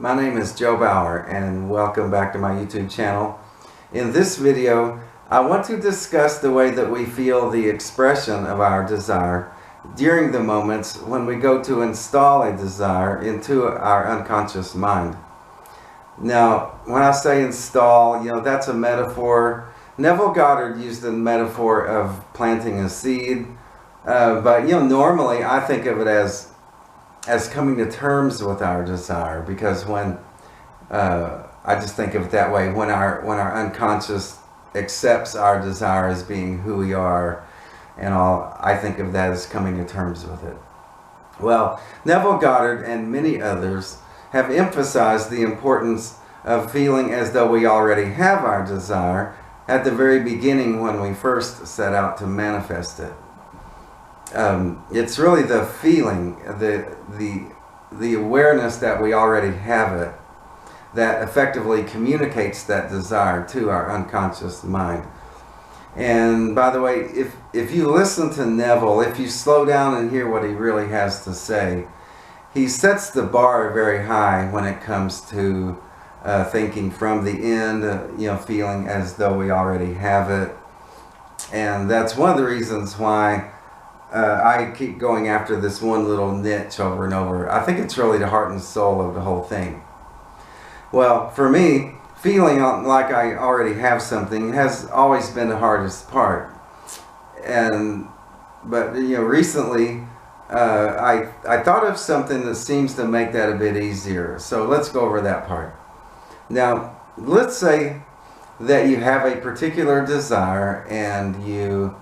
My name is Joe Bauer and welcome back to my YouTube channel. In this video, I want to discuss the way that we feel the expression of our desire during the moments when we go to install a desire into our unconscious mind. Now, when I say install, that's a metaphor. Neville Goddard used the metaphor of planting a seed, but normally I think of it as coming to terms with our desire, because when I just think of it that way, when our unconscious accepts our desire as being who we are and all, I think of that as coming to terms with it. Well, Neville Goddard and many others have emphasized the importance of feeling as though we already have our desire at the very beginning when we first set out to manifest it. It's really the feeling, the awareness that we already have it, that effectively communicates that desire to our unconscious mind. And by the way, if you listen to Neville, if you slow down and hear what he really has to say, he sets the bar very high when it comes to thinking from the end, feeling as though we already have it. And that's one of the reasons why I keep going after this one little niche over and over. I think it's really the heart and soul of the whole thing. Well, for me, feeling like I already have something has always been the hardest part. But recently I thought of something that seems to make that a bit easier. So let's go over that part. Now, let's say that you have a particular desire and you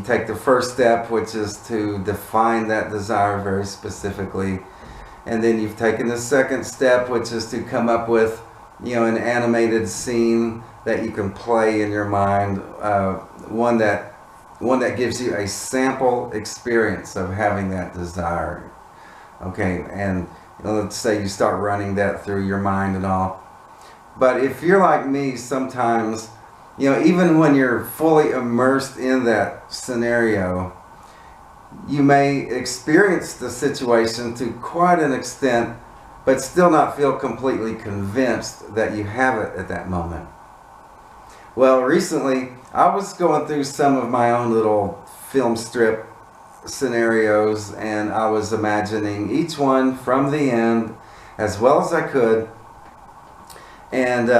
take the first step, which is to define that desire very specifically, and then you've taken the second step, which is to come up with an animated scene that you can play in your mind, one that gives you a sample experience of having that desire. Okay, and let's say you start running that through your mind and all. But if you're like me, sometimes even when you're fully immersed in that scenario, you may experience the situation to quite an extent, but still not feel completely convinced that you have it at that moment. Well, recently, I was going through some of my own little film strip scenarios, and I was imagining each one from the end as well as I could. And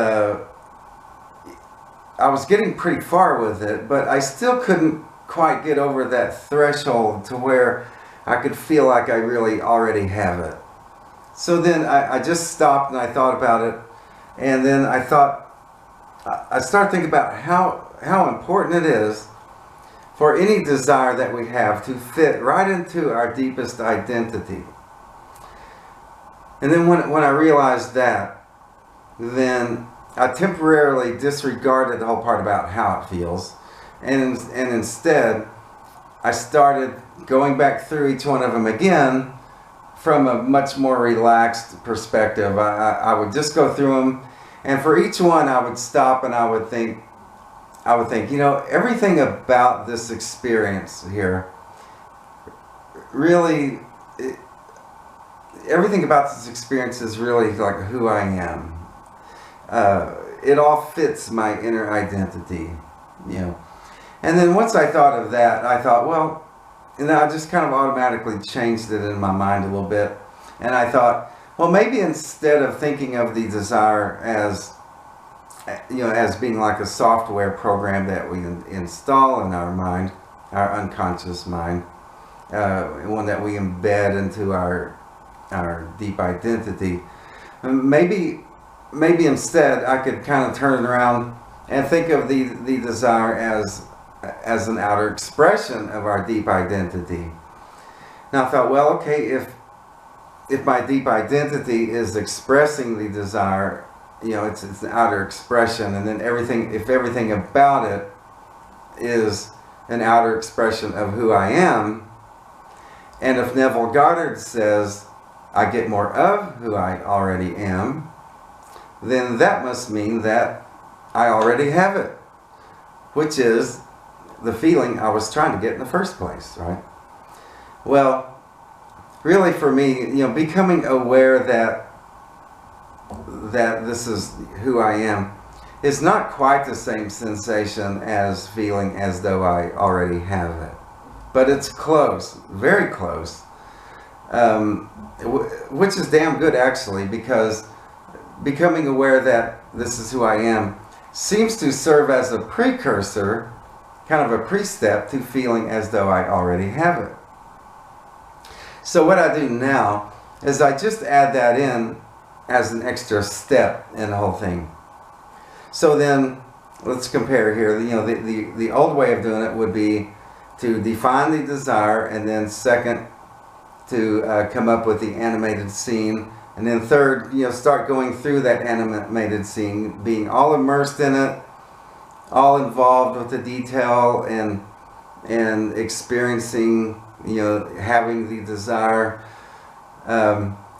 I was getting pretty far with it, but I still couldn't quite get over that threshold to where I could feel like I really already have it. So then I just stopped and I thought about it, and then I started thinking about how important it is for any desire that we have to fit right into our deepest identity. And then when I realized that, then I temporarily disregarded the whole part about how it feels, and instead I started going back through each one of them again from a much more relaxed perspective. I would just go through them, and for each one I would stop and I would think, everything about this experience here, really, everything about this experience is really like who I am. It all fits my inner identity, And then once I thought of that, I thought, well, I just kind of automatically changed it in my mind a little bit. And I thought, well, maybe instead of thinking of the desire as being like a software program that we install in our mind, our unconscious mind, one that we embed into our deep identity, maybe instead I could kind of turn it around and think of the desire as an outer expression of our deep identity. Now I thought, well, okay, if my deep identity is expressing the desire, it's an outer expression, and then if everything about it is an outer expression of who I am, and if Neville Goddard says I get more of who I already am, then that must mean that I already have it, which is the feeling I was trying to get in the first place, right? Well, really for me, becoming aware that that this is who I am, is not quite the same sensation as feeling as though I already have it. But it's close, very close, which is damn good actually, because becoming aware that this is who I am seems to serve as a precursor, kind of a pre-step to feeling as though I already have it. So what I do now is I just add that in as an extra step in the whole thing. So then let's compare here. You know, the old way of doing it would be to define the desire, and then second, to come up with the animated scene, and then third, you know, start going through that animated scene, being all immersed in it, all involved with the detail, and experiencing, you know, having the desire,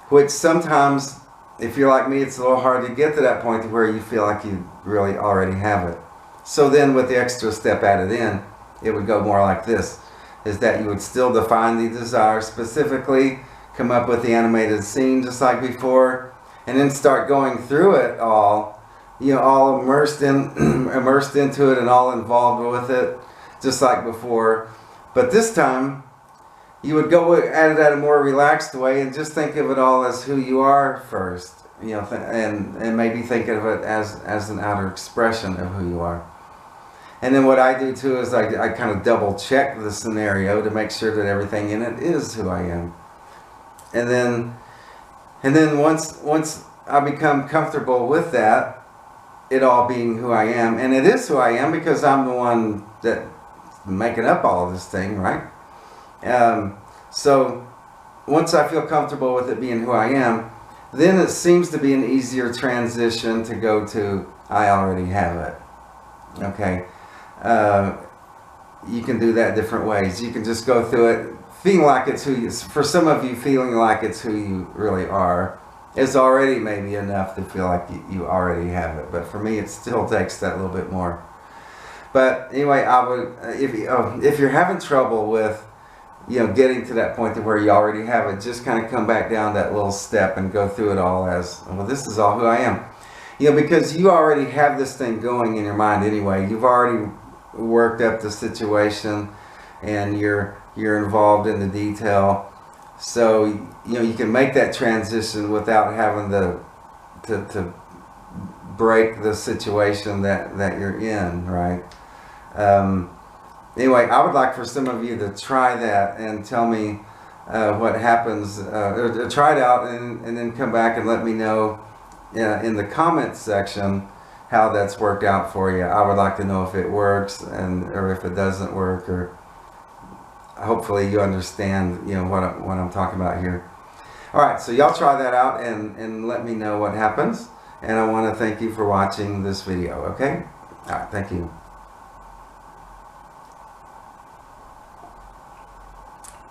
which sometimes, if you're like me, it's a little hard to get to that point to where you feel like you really already have it. So then with the extra step added in, it would go more like this, is that you would still define the desire specifically, come up with the animated scene just like before, and then start going through it all, you know, all immersed into it and all involved with it, just like before. But this time, you would go at it at a more relaxed way and just think of it all as who you are first, you know, and maybe think of it as an outer expression of who you are. And then what I do too is I kind of double check the scenario to make sure that everything in it is who I am. And then once I become comfortable with that, it all being who I am, and it is who I am because I'm the one that making up all of this thing, right? So once I feel comfortable with it being who I am, then it seems to be an easier transition to go to I already have it. Okay. You can do that different ways. You can just go through it feeling like it's who you, for some of you, feeling like it's who you really are is already maybe enough to feel like you already have it. But for me, it still takes that little bit more. But anyway, I would, if you're having trouble with, you know, getting to that point to where you already have it, just kind of come back down that little step and go through it all as, well, this is all who I am. You know, because you already have this thing going in your mind anyway. You've already worked up the situation, and you're involved in the detail. So, you know, you can make that transition without having to break the situation that you're in, right? Anyway, I would like for some of you to try that and tell me what happens, or try it out and then come back and let me know in the comments section how that's worked out for you. I would like to know if it works or if it doesn't work, or hopefully you understand, you know, what I'm talking about here. All right, so y'all try that out and let me know what happens. And I want to thank you for watching this video, okay? All right, thank you.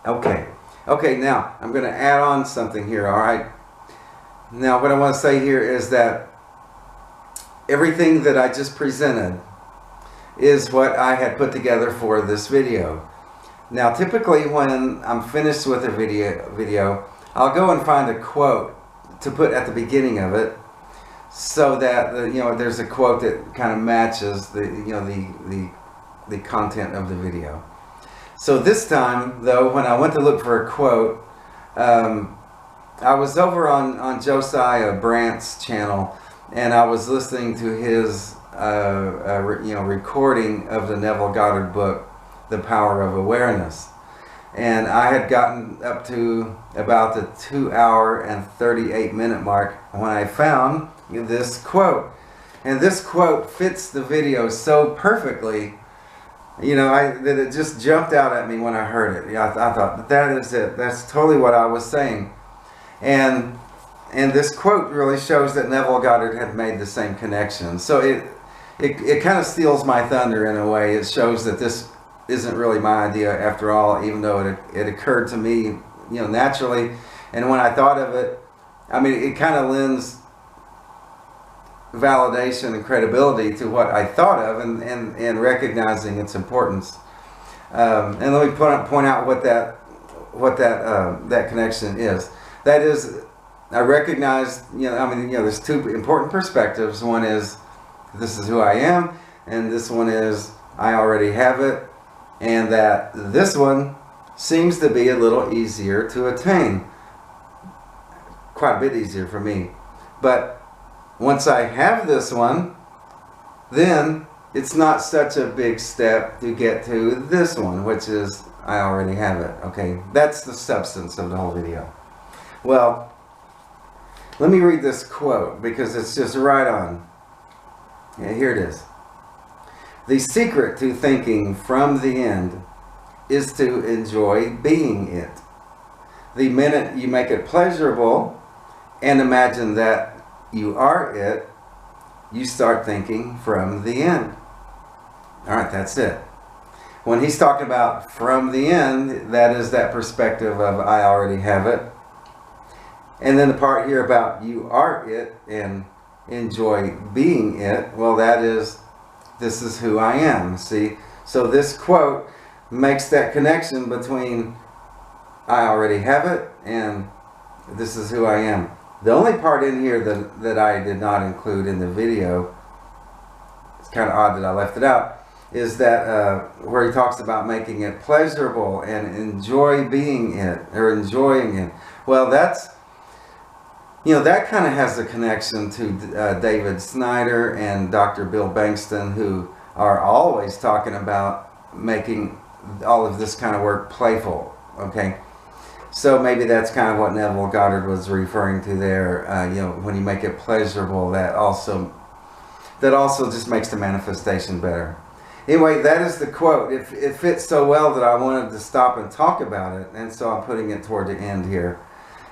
Okay, now I'm going to add on something here, all right? Now what I want to say here is that everything that I just presented is what I had put together for this video. Now typically when I'm finished with a video, I'll go and find a quote to put at the beginning of it, so that you know, there's a quote that kind of matches the content of the video. So this time though, when I went to look for a quote, I was over on Josiah Brandt's channel, and I was listening to his recording of the Neville Goddard book, The Power of Awareness. And I had gotten up to about the 2-hour and 38-minute mark when I found this quote. And this quote fits the video so perfectly, you know, that it just jumped out at me when I heard it. I thought, that is it. That's totally what I was saying. And this quote really shows that Neville Goddard had made the same connection. So it kind of steals my thunder in a way. It shows that this isn't really my idea after all, even though it occurred to me, you know, naturally. And when I thought of it, I mean, it kind of lends validation and credibility to what I thought of, and recognizing its importance. And let me point out what that connection is. That is, I recognize, there's two important perspectives. One is, this is who I am, and this one is, I already have it, and that this one seems to be a little easier to attain. Quite a bit easier for me. But once I have this one, then it's not such a big step to get to this one, which is, I already have it. Okay, that's the substance of the whole video. Well, let me read this quote because it's just right on. Yeah, here it is. The secret to thinking from the end is to enjoy being it. The minute you make it pleasurable and imagine that you are it, you start thinking from the end. All right, that's it. When he's talking about from the end, that is that perspective of I already have it. And then the part here about you are it and enjoy being it, well, that is, this is who I am. See? So this quote makes that connection between I already have it and this is who I am. The only part in here that I did not include in the video, it's kind of odd that I left it out, is that where he talks about making it pleasurable and enjoy being it, or enjoying it. Well, that's, that kind of has a connection to David Snyder and Dr. Bill Bankston, who are always talking about making all of this kind of work playful, okay? So maybe that's kind of what Neville Goddard was referring to there. When you make it pleasurable, that also just makes the manifestation better. Anyway, that is the quote. It fits so well that I wanted to stop and talk about it, and so I'm putting it toward the end here.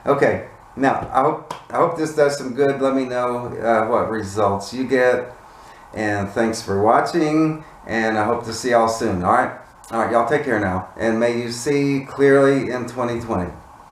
Okay, now I hope this does some good. Let me know what results you get, and thanks for watching, and I hope to see y'all soon. All right, y'all take care now, and may you see clearly in 2020.